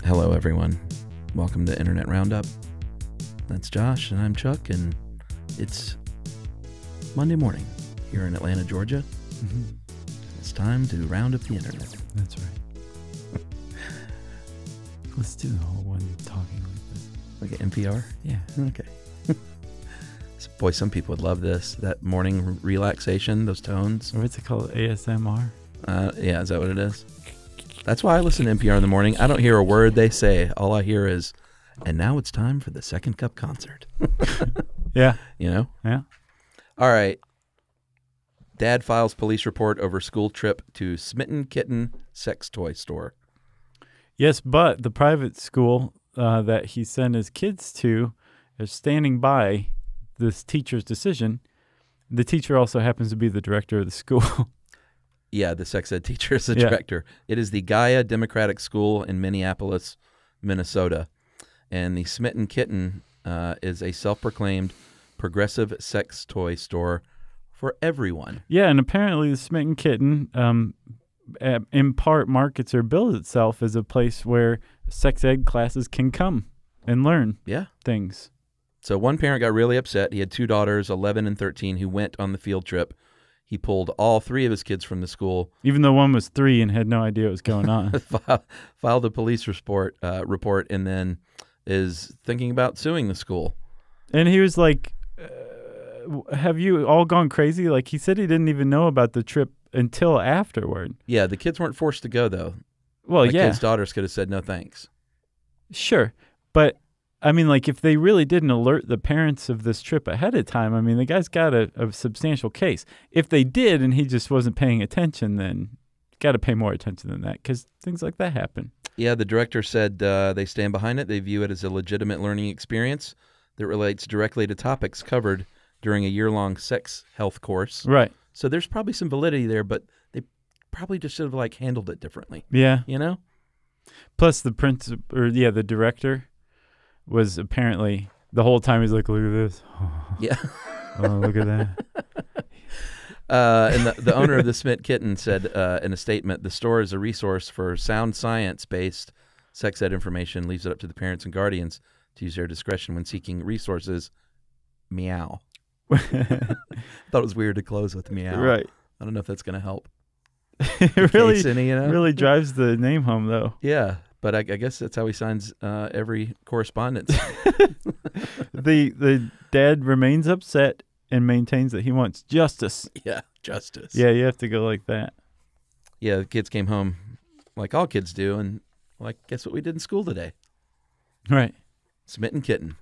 Hello, everyone. Welcome to Internet Roundup. That's Josh, and I'm Chuck, and it's Monday morning here in Atlanta, Georgia. Mm-hmm. It's time to round up the Internet. That's right. Let's do the whole one talking like this. Like an NPR? Yeah. Okay. Boy, some people would love this. That morning relaxation, those tones. Or what's it called? ASMR? Yeah, is that what it is? That's why I listen to NPR in the morning. I don't hear a word they say. All I hear is, and now it's time for the Second Cup concert. Yeah. You know? Yeah. All right. Dad files police report over school trip to Smitten Kitten sex toy store. Yes, but the private school that he sent his kids to is standing by this teacher's decision. The teacher also happens to be the director of the school. Yeah, the sex ed teacher is the director. It is the Gaia Democratic School in Minneapolis, Minnesota. And the Smitten Kitten is a self-proclaimed progressive sex toy store for everyone. Yeah, and apparently the Smitten Kitten in part markets or bills itself as a place where sex ed classes can come and learn things. So one parent got really upset. He had two daughters, 11 and 13, who went on the field trip. He pulled all three of his kids from the school. Even though one was 3 and had no idea what was going on. Filed a police report, and then is thinking about suing the school. And he was like, have you all gone crazy? Like, he said he didn't even know about the trip until afterward. Yeah, the kids weren't forced to go, though. Well, the kids' daughters could have said no thanks. Sure. But, I mean, like, if they really didn't alert the parents of this trip ahead of time, I mean, the guy's got a substantial case. If they did and he just wasn't paying attention, then got to pay more attention than that because things like that happen. Yeah, the director said they stand behind it. They view it as a legitimate learning experience that relates directly to topics covered during a year-long sex health course. Right. So there's probably some validity there, but they probably just should have, like, handled it differently. Yeah. You know? Plus the the director was apparently the whole time he's like, look at this. Yeah. Oh, look at that. And the owner of the Smitten Kitten said in a statement, the store is a resource for sound science-based sex ed information, leaves it up to the parents and guardians to use their discretion when seeking resources. Meow. Thought it was weird to close with meow. Right. I don't know if that's going to help. It really drives the name home, though. Yeah. But I guess that's how he signs every correspondence. The dad remains upset and maintains that he wants justice. Yeah, justice. Yeah, you have to go like that. Yeah, the kids came home like all kids do, and like, guess what we did in school today? Right. Smitten Kitten.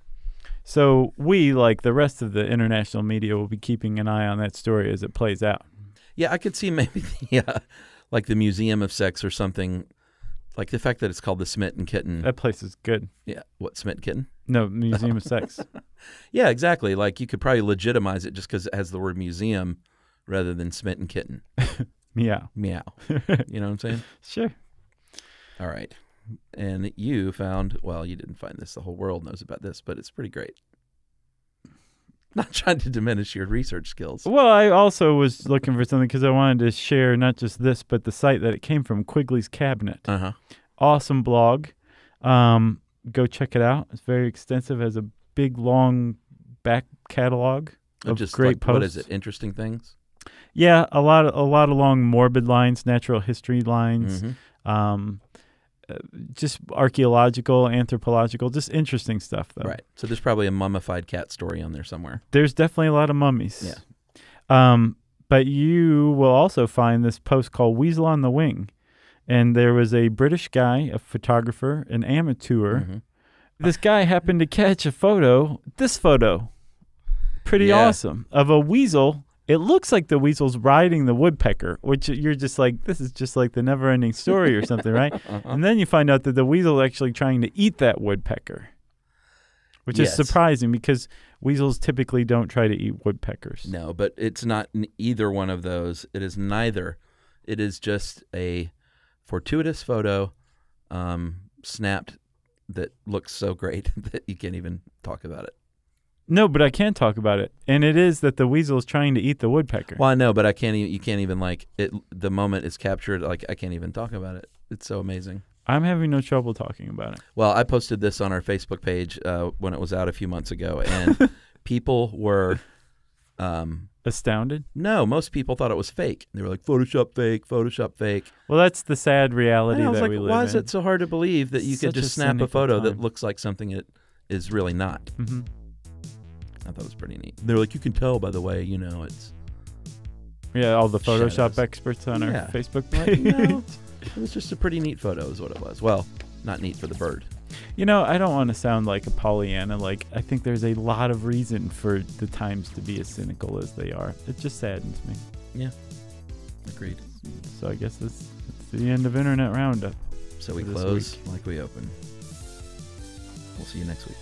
So we, like the rest of the international media, will be keeping an eye on that story as it plays out. Yeah, I could see maybe like the Museum of Sex or something. Like the fact that it's called the Smitten Kitten. That place is good. Yeah. What, Smitten Kitten? No, Museum of Sex. Yeah, exactly. Like you could probably legitimize it just because it has the word museum rather than Smitten Kitten. Meow. Meow. You know what I'm saying? Sure. All right. And you found, well, you didn't find this. The whole world knows about this, but it's pretty great. Not trying to diminish your research skills. Well, I also was looking for something because I wanted to share not just this, but the site that it came from, Quigley's Cabinet. Uh-huh. Awesome blog. Go check it out. It's very extensive. Has a big, long back catalog of just great like, posts. What is it? Interesting things? Yeah, a lot along morbid lines, natural history lines. Mm-hmm. Just archaeological, anthropological, just interesting stuff, though. Right. So there's probably a mummified cat story on there somewhere. There's definitely a lot of mummies. Yeah. But you will also find this post called Weasel on the Wing. And there was a British guy, a photographer, an amateur. Mm-hmm. This guy happened to catch a photo, this photo, pretty awesome, of a weasel. It looks like the weasel's riding the woodpecker, which you're just like, this is just like the never-ending story or something, right? Uh-huh. And then you find out that the weasel is actually trying to eat that woodpecker, which is surprising because weasels typically don't try to eat woodpeckers. No, but it's not either one of those. It is neither. It is just a fortuitous photo snapped that looks so great that you can't even talk about it. No, but I can talk about it, and it is that the weasel is trying to eat the woodpecker. Well, I know, but I can't. You can't even like it. The moment is captured. Like I can't even talk about it. It's so amazing. I'm having no trouble talking about it. Well, I posted this on our Facebook page when it was out a few months ago, and people were astounded. No, most people thought it was fake. They were like, Photoshop fake, Photoshop fake. Well, that's the sad reality and I was that like, we live why in. is it so hard to believe that you could Such a just snap a cynical photo that time. looks like something it is really not? Mm-hmm. I thought it was pretty neat. They're like, you can tell by the way, it's... Yeah, all the Photoshop Shadows. experts on our Yeah. Facebook Like, page. no, it was just a pretty neat photo is what it was. Well, not neat for the bird. I don't want to sound like a Pollyanna. Like, I think there's a lot of reason for the times to be as cynical as they are. It just saddens me. Yeah, agreed. So I guess that's the end of Internet Roundup. So we for this close week. like we open. We'll see you next week.